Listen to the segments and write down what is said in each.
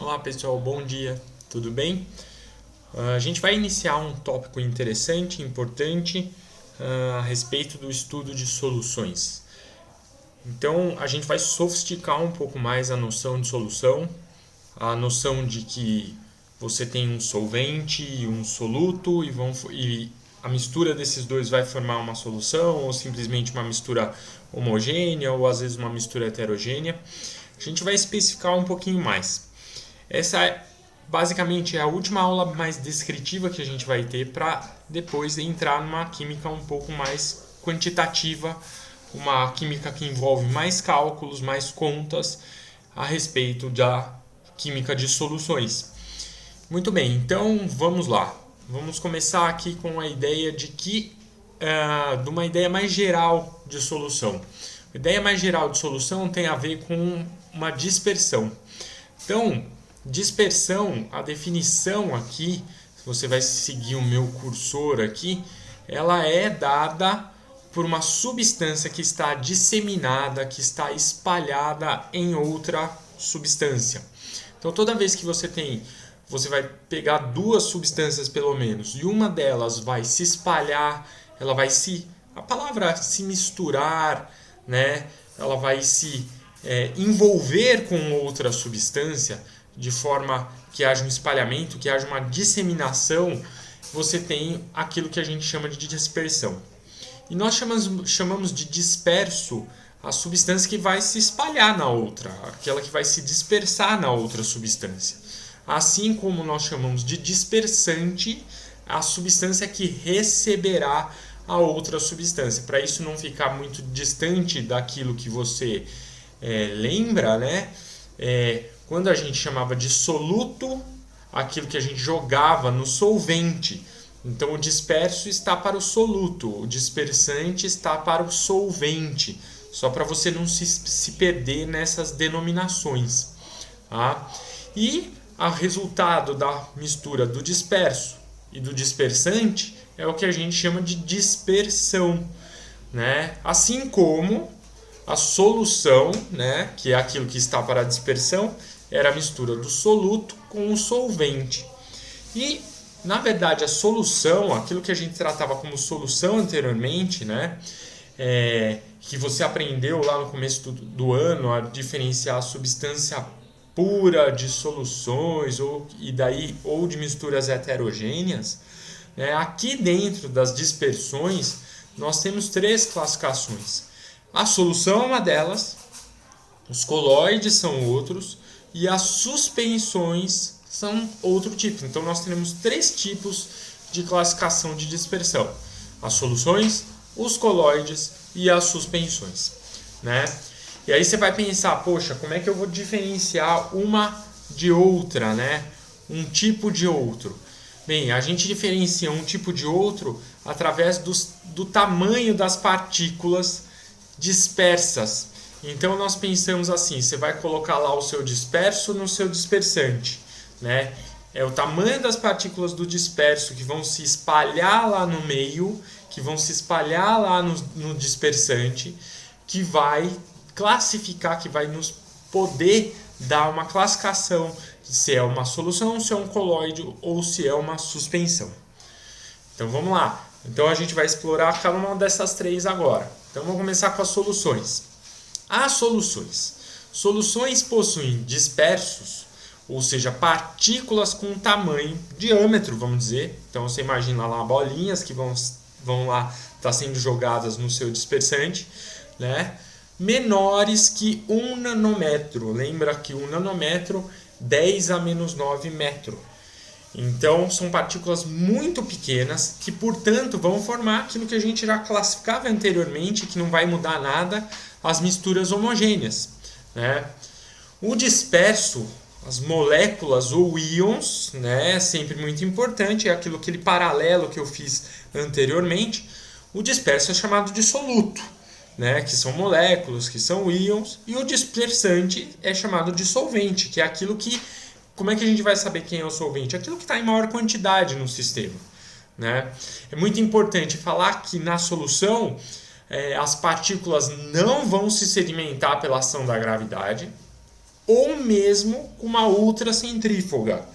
Olá pessoal, bom dia, tudo bem? A gente vai iniciar um tópico interessante, importante a respeito do estudo de soluções. Então a gente vai sofisticar um pouco mais a noção de solução, a noção de que você tem um solvente e um soluto e a mistura desses dois vai formar uma solução ou simplesmente uma mistura homogênea ou às vezes uma mistura heterogênea. A gente vai especificar um pouquinho mais. Essa basicamente é a última aula mais descritiva que a gente vai ter para depois entrar numa química um pouco mais quantitativa, uma química que envolve mais cálculos, mais contas a respeito da química de soluções. Muito bem, então vamos lá. Vamos começar aqui com a ideia de uma ideia mais geral de solução. A ideia mais geral de solução tem a ver com uma dispersão. Então, dispersão, a definição aqui, se você vai seguir o meu cursor aqui, ela é dada por uma substância que está disseminada, que está espalhada em outra substância. Então, toda vez que você vai pegar duas substâncias pelo menos, e uma delas vai se espalhar, a palavra se misturar, né? Ela vai se envolver com outra substância, de forma que haja um espalhamento, que haja uma disseminação, você tem aquilo que a gente chama de dispersão. E nós chamamos de disperso a substância que vai se espalhar na outra, aquela que vai se dispersar na outra substância. Assim como nós chamamos de dispersante a substância que receberá a outra substância. Para isso não ficar muito distante daquilo que você lembra, né? Quando a gente chamava de soluto, aquilo que a gente jogava no solvente. Então o disperso está para o soluto, o dispersante está para o solvente. Só para você não se perder nessas denominações. Tá? E o resultado da mistura do disperso e do dispersante é o que a gente chama de dispersão. Né? Assim como a solução, né, que é aquilo que está para a dispersão, era a mistura do soluto com o solvente. E, na verdade, a solução, aquilo que a gente tratava como solução anteriormente, né, que você aprendeu lá no começo do ano a diferenciar a substância pura de soluções ou de misturas heterogêneas, né, aqui dentro das dispersões nós temos três classificações. A solução é uma delas, os coloides são outros e as suspensões são outro tipo. Então nós temos três tipos de classificação de dispersão: as soluções, os coloides e as suspensões, né? E aí você vai pensar, poxa, como é que eu vou diferenciar uma de outra, né? Um tipo de outro. Bem, a gente diferencia um tipo de outro através do tamanho das partículas dispersas. Então nós pensamos assim, você vai colocar lá o seu disperso no seu dispersante, né? É o tamanho das partículas do disperso que vão se espalhar lá no meio, que vão se espalhar lá no dispersante, que vai classificar, que vai nos poder dar uma classificação se é uma solução, se é um coloide ou se é uma suspensão. Então vamos lá. Então a gente vai explorar cada uma dessas três agora. Então vamos começar com as soluções. As soluções. Soluções possuem dispersos, ou seja, partículas com tamanho, diâmetro, vamos dizer. Então você imagina lá bolinhas que vão lá estar sendo jogadas no seu dispersante, né? Menores que 1 nanômetro. Lembra que 1 nanômetro, 10 a menos 9 metro. Então, são partículas muito pequenas que, portanto, vão formar aquilo que a gente já classificava anteriormente, que não vai mudar nada, as misturas homogêneas, né? O disperso, as moléculas ou íons, né, sempre muito importante, é aquele paralelo que eu fiz anteriormente. O disperso é chamado de soluto, né, que são moléculas, que são íons, e o dispersante é chamado de solvente, que é aquilo que... Como é que a gente vai saber quem é o solvente? Aquilo que está em maior quantidade no sistema, né? É muito importante falar que na solução as partículas não vão se sedimentar pela ação da gravidade, ou mesmo com uma ultracentrífuga,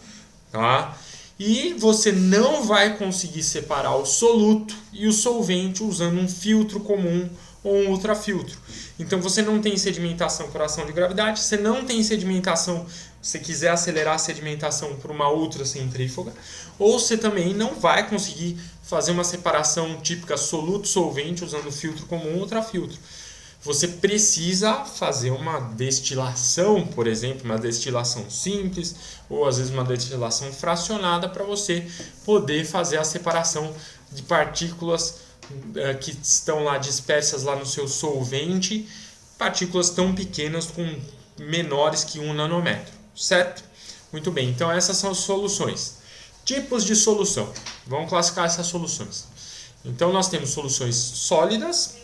tá? E você não vai conseguir separar o soluto e o solvente usando um filtro comum ou um ultrafiltro. Então você não tem sedimentação por ação de gravidade, você não tem sedimentação se você quiser acelerar a sedimentação por uma ultracentrífuga, ou você também não vai conseguir fazer uma separação típica soluto-solvente usando filtro comum ou ultrafiltro. Você precisa fazer uma destilação, por exemplo, uma destilação simples ou às vezes uma destilação fracionada para você poder fazer a separação de partículas que estão lá dispersas lá no seu solvente, partículas tão pequenas com menores que 1 nanômetro, certo? Muito bem, então essas são as soluções. Tipos de solução. Vamos classificar essas soluções. Então nós temos soluções sólidas,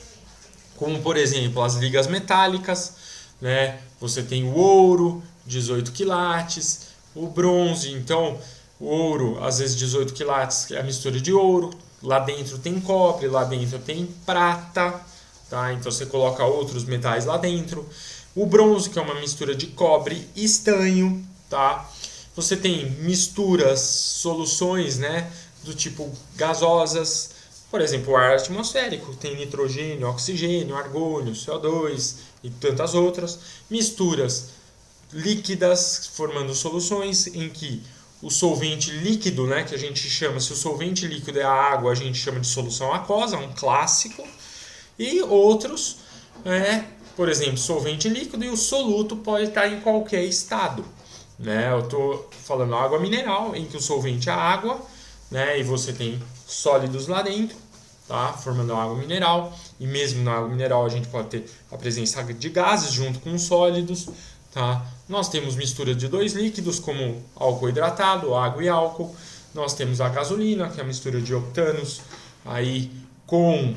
como por exemplo as ligas metálicas, né? Você tem o ouro, 18 quilates, o bronze, então o ouro, às vezes 18 quilates é a mistura de ouro, lá dentro tem cobre, lá dentro tem prata, tá? Então você coloca outros metais lá dentro. O bronze, que é uma mistura de cobre e estanho, tá? Você tem misturas, soluções, né, do tipo gasosas. Por exemplo, o ar atmosférico tem nitrogênio, oxigênio, argônio, CO2 e tantas outras. Misturas líquidas, formando soluções em que o solvente líquido, né, que a gente chama, se o solvente líquido é a água, a gente chama de solução aquosa, um clássico. E outros, por exemplo, solvente líquido, e o soluto pode estar em qualquer estado. Né? Eu estou falando água mineral, em que o solvente é água, né? E você tem sólidos lá dentro, tá? Formando água mineral. E mesmo na água mineral a gente pode ter a presença de gases junto com os sólidos. Tá? Nós temos mistura de dois líquidos, como álcool hidratado, água e álcool. Nós temos a gasolina, que é a mistura de octanos aí com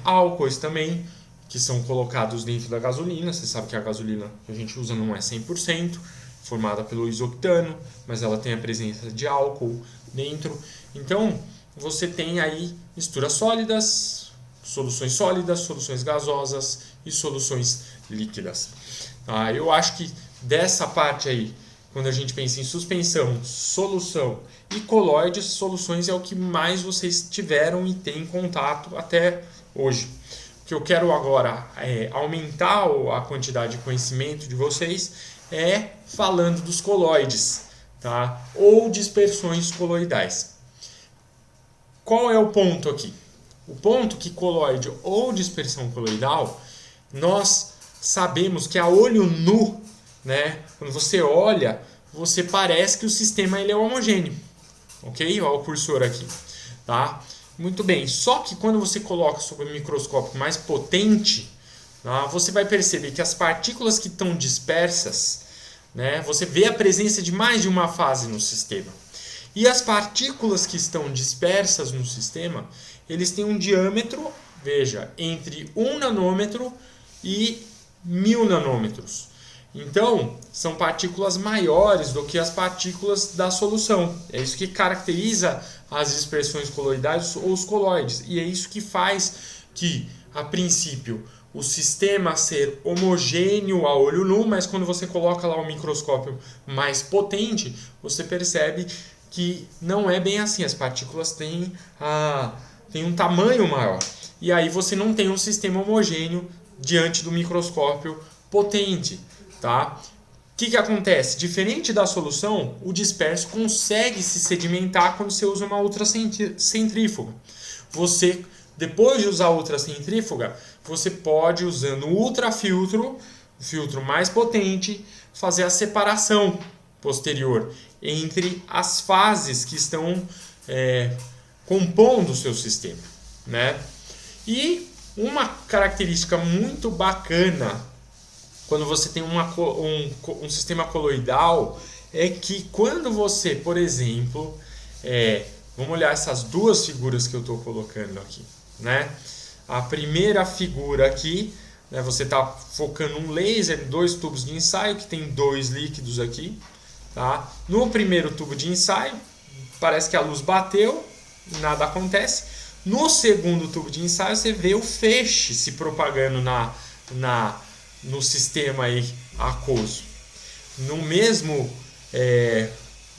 álcoois também, que são colocados dentro da gasolina. Você sabe que a gasolina que a gente usa não é 100%, formada pelo isoctano, mas ela tem a presença de álcool dentro. Então, você tem aí misturas sólidas, soluções gasosas e soluções líquidas. Eu acho que dessa parte aí, quando a gente pensa em suspensão, solução e colóides, soluções é o que mais vocês tiveram e têm contato até hoje. O que eu quero agora é aumentar a quantidade de conhecimento de vocês falando dos colóides, tá? Ou dispersões coloidais. Qual é o ponto aqui? O ponto que colóide ou dispersão coloidal, nós sabemos que a olho nu, né? Quando você olha, você parece que o sistema ele é homogêneo, ok? Olha o cursor aqui, tá? Muito bem, só que quando você coloca sob um microscópio mais potente, você vai perceber que as partículas que estão dispersas, né, você vê a presença de mais de uma fase no sistema. E as partículas que estão dispersas no sistema, eles têm um diâmetro, veja, entre 1 nanômetro e 1000 nanômetros. Então, são partículas maiores do que as partículas da solução. É isso que caracteriza as dispersões coloidais ou os colóides. E é isso que faz que, a princípio, o sistema ser homogêneo a olho nu, mas quando você coloca lá um microscópio mais potente, você percebe que não é bem assim. As partículas têm um tamanho maior. E aí você não tem um sistema homogêneo diante do microscópio potente. Tá? O que acontece? Diferente da solução, o disperso consegue se sedimentar quando você usa uma ultracentrífuga. Você, depois de usar a ultracentrífuga, você pode, usando o ultrafiltro, o filtro mais potente, fazer a separação posterior entre as fases que estão compondo o seu sistema. Né? E uma característica muito bacana quando você tem um sistema coloidal é que quando você, por exemplo, vamos olhar essas duas figuras que eu estou colocando aqui, né? A primeira figura aqui, né, você está focando um laser, 2 tubos de ensaio, que tem 2 líquidos aqui. Tá? No primeiro tubo de ensaio, parece que a luz bateu, nada acontece. No segundo tubo de ensaio, você vê o feixe se propagando no sistema aí aquoso. no mesmo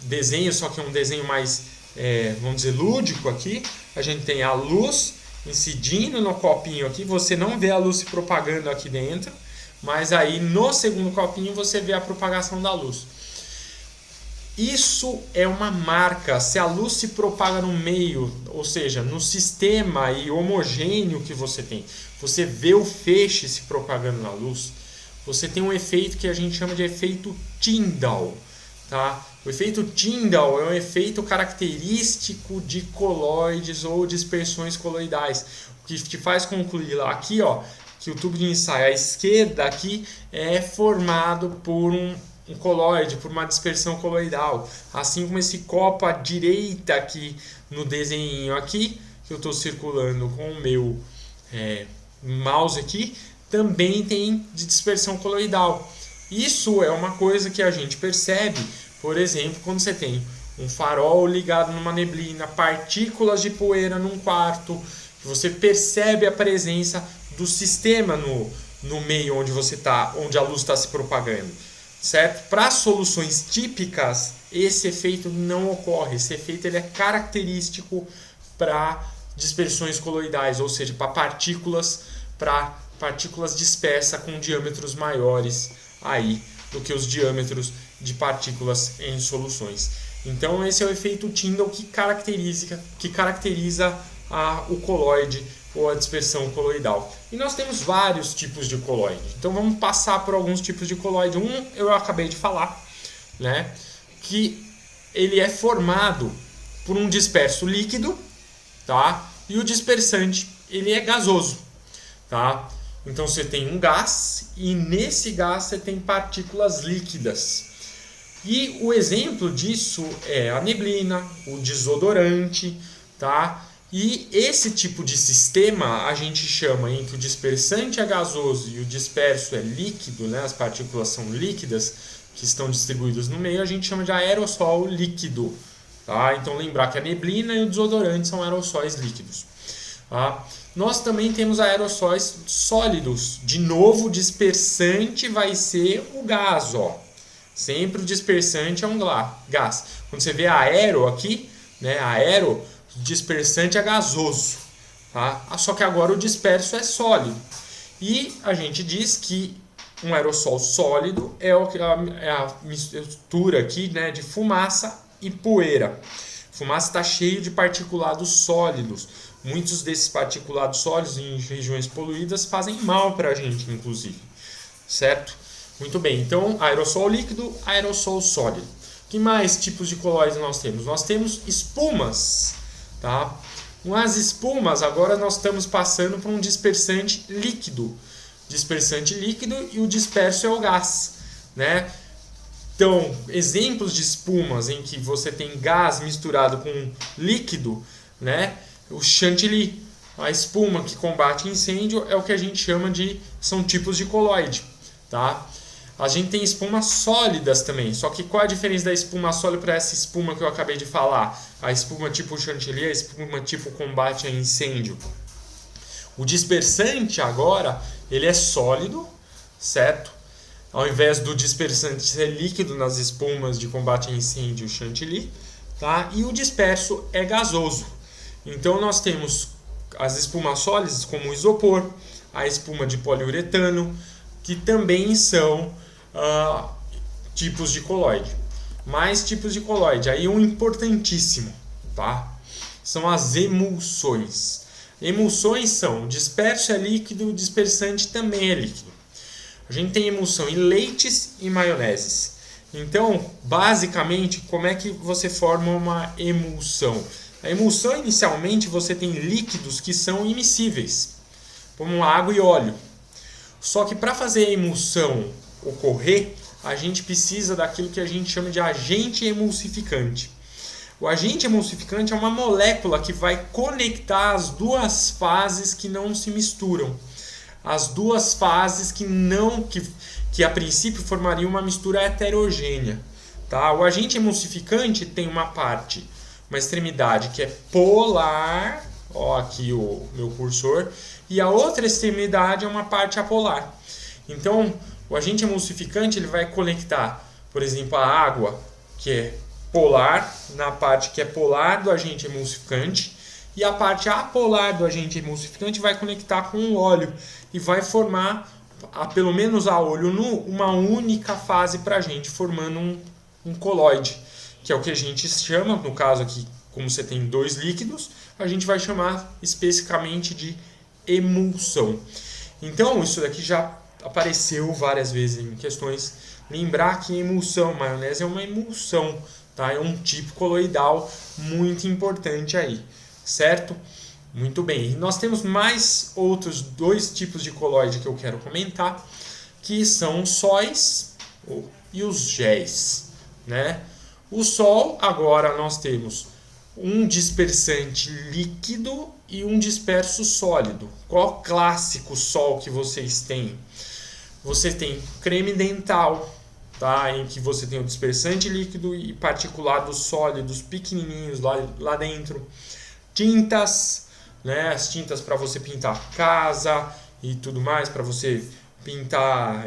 desenho, só que é um desenho mais, vamos dizer, lúdico aqui. A gente tem a luz incidindo no copinho aqui, você não vê a luz se propagando aqui dentro, mas aí no segundo copinho você vê a propagação da luz. Isso é uma marca. Se a luz se propaga no meio, ou seja, no sistema e homogêneo que você tem, você vê o feixe se propagando na luz, você tem um efeito que a gente chama de efeito Tyndall. Tá? O efeito Tyndall é um efeito característico de colóides ou dispersões coloidais, o que te faz concluir lá aqui, ó, que o tubo de ensaio à esquerda aqui é formado por um colóide, por uma dispersão coloidal, assim como esse copo à direita aqui no desenho aqui, que eu estou circulando com o meu mouse aqui, também tem de dispersão coloidal. Isso é uma coisa que a gente percebe, por exemplo, quando você tem um farol ligado numa neblina, partículas de poeira num quarto, você percebe a presença do sistema no meio onde você está, onde a luz está se propagando, certo? Para soluções típicas, esse efeito não ocorre. Esse efeito ele é característico para dispersões coloidais, ou seja, para partículas dispersas com diâmetros maiores aí do que os diâmetros de partículas em soluções. Então esse é o efeito Tyndall que caracteriza o coloide ou a dispersão coloidal. E nós temos vários tipos de coloide. Então vamos passar por alguns tipos de coloide. Eu acabei de falar, né, que ele é formado por um disperso líquido, tá? E o dispersante ele é gasoso, tá? Então você tem um gás e nesse gás você tem partículas líquidas. E o exemplo disso é a neblina, o desodorante, tá? E esse tipo de sistema a gente chama em que o dispersante é gasoso e o disperso é líquido, né? As partículas são líquidas que estão distribuídas no meio, a gente chama de aerossol líquido, tá? Então lembrar que a neblina e o desodorante são aerossóis líquidos, tá? Nós também temos aerossóis sólidos. De novo, o dispersante vai ser o gás, ó. Sempre o dispersante é um gás. Quando você vê aero aqui, né, aero, o dispersante é gasoso, tá? Só que agora o disperso é sólido. E a gente diz que um aerossol sólido é a mistura aqui, né, de fumaça e poeira. Fumaça está cheio de particulados sólidos. Muitos desses particulados sólidos em regiões poluídas fazem mal para a gente, inclusive. Certo? Muito bem. Então, aerossol líquido, aerossol sólido. Que mais tipos de colóides nós temos? Nós temos espumas. Tá? Com as espumas, agora nós estamos passando por um dispersante líquido. Dispersante líquido e o disperso é o gás, né? Então, exemplos de espumas em que você tem gás misturado com líquido, né? O chantilly, a espuma que combate incêndio, é o que a gente chama são tipos de coloide, tá? A gente tem espumas sólidas também, só que qual a diferença da espuma sólida para essa espuma que eu acabei de falar? A espuma tipo chantilly, a espuma tipo combate a incêndio. O dispersante agora, ele é sólido, certo? Ao invés do dispersante ser líquido nas espumas de combate a incêndio chantilly, tá? E o disperso é gasoso. Então nós temos as espumas sólidas como o isopor, a espuma de poliuretano, que também são tipos de coloide. Mais tipos de coloide, aí um importantíssimo, tá? São as emulsões. Emulsões são disperso é líquido, dispersante também é líquido. A gente tem emulsão em leites e maioneses. Então, basicamente, como é que você forma uma emulsão? A emulsão, inicialmente, você tem líquidos que são immiscíveis, como água e óleo. Só que para fazer a emulsão ocorrer, a gente precisa daquilo que a gente chama de agente emulsificante. O agente emulsificante é uma molécula que vai conectar as duas fases que não se misturam. As duas fases que a princípio formariam uma mistura heterogênea. Tá? O agente emulsificante tem uma extremidade que é polar, ó, aqui o meu cursor, e a outra extremidade é uma parte apolar. Então, o agente emulsificante ele vai conectar por exemplo, a água, que é polar, na parte que é polar do agente emulsificante, e a parte apolar do agente emulsificante vai conectar com o óleo e vai formar, pelo menos a olho nu, uma única fase para a gente, formando um colóide, que é o que a gente chama, no caso aqui, como você tem dois líquidos, a gente vai chamar especificamente de emulsão. Então, isso daqui já apareceu várias vezes em questões. Lembrar que emulsão, maionese é uma emulsão, tá? É um tipo coloidal muito importante aí, certo? Muito bem. E nós temos mais outros dois tipos de colóide que eu quero comentar, que são os sóis e os géis, né? O sol, agora nós temos um dispersante líquido e um disperso sólido. Qual clássico sol que vocês têm? Você tem creme dental, tá? Em que você tem o dispersante líquido e particulados sólidos pequenininhos lá dentro. Tintas, né? As tintas para você pintar casa e tudo mais, para você pintar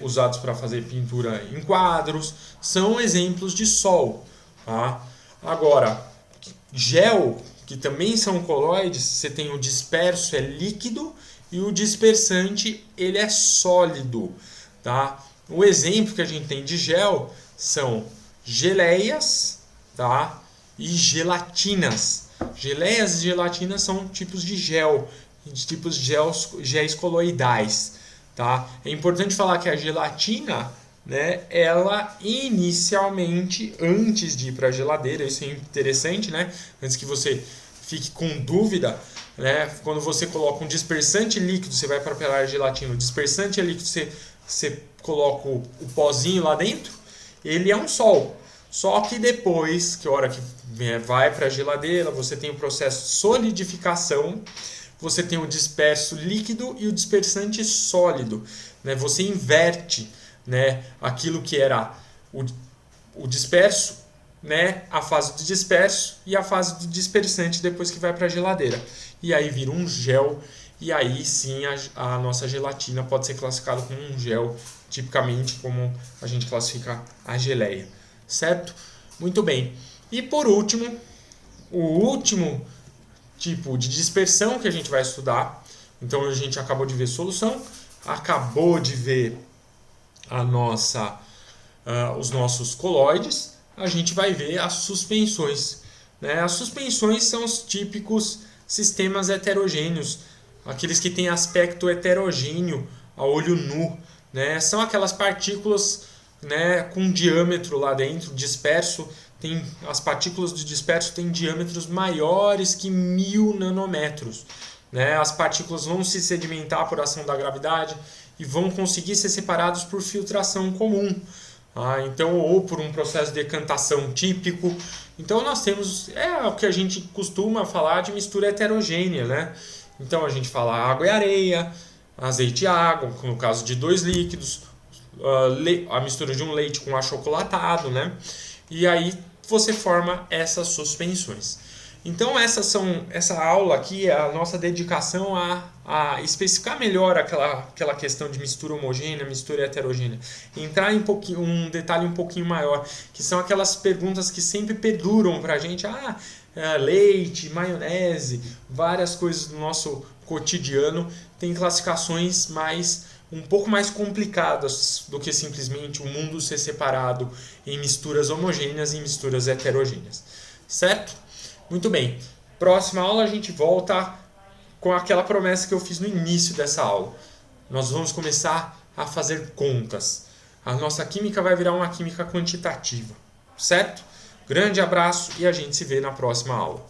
usados para fazer pintura em quadros, são exemplos de sol, tá? Agora, gel, que também são colóides, você tem o disperso, é líquido, e o dispersante, ele é sólido, tá? O exemplo que a gente tem de gel são geleias, tá? E gelatinas. Geleias e gelatinas são tipos de gel, tipos de géis coloidais, tá? É importante falar que a gelatina, né, ela inicialmente, antes de ir para a geladeira, isso é interessante, né? Antes que você fique com dúvida, né? Quando você coloca um dispersante líquido, você vai preparar a gelatina. O dispersante líquido, você coloca o pozinho lá dentro, ele é um sol. Só que depois, que a hora que vai para a geladeira, você tem o processo de solidificação, você tem o disperso líquido e o dispersante sólido, né? Você inverte, né, aquilo que era o disperso, né, a fase do disperso e a fase do dispersante depois que vai para a geladeira. E aí vira um gel, e aí sim a nossa gelatina pode ser classificada como um gel, tipicamente como a gente classifica a geleia, certo? Muito bem. E por último, o último tipo de dispersão que a gente vai estudar. Então a gente acabou de ver solução, acabou de ver os nossos colóides, a gente vai ver as suspensões, né? As suspensões são os típicos sistemas heterogêneos, aqueles que têm aspecto heterogêneo a olho nu, né? São aquelas partículas, né, com diâmetro lá dentro, disperso. As partículas do disperso têm diâmetros maiores que 1000 nanômetros. Né? As partículas vão se sedimentar por ação da gravidade e vão conseguir ser separados por filtração comum. Então, ou por um processo de decantação típico. Então nós temos o que a gente costuma falar de mistura heterogênea, né? Então a gente fala água e areia, azeite e água, no caso de dois líquidos, a mistura de um leite com achocolatado, né? E aí você forma essas suspensões. Então essa aula aqui é a nossa dedicação a especificar melhor aquela questão de mistura homogênea, mistura heterogênea. Entrar em um detalhe um pouquinho maior, que são aquelas perguntas que sempre perduram para a gente. Leite, maionese, várias coisas do nosso cotidiano tem classificações um pouco mais complicadas do que simplesmente o mundo ser separado em misturas homogêneas e misturas heterogêneas. Certo? Muito bem. Próxima aula a gente volta com aquela promessa que eu fiz no início dessa aula. Nós vamos começar a fazer contas. A nossa química vai virar uma química quantitativa. Certo? Grande abraço e a gente se vê na próxima aula.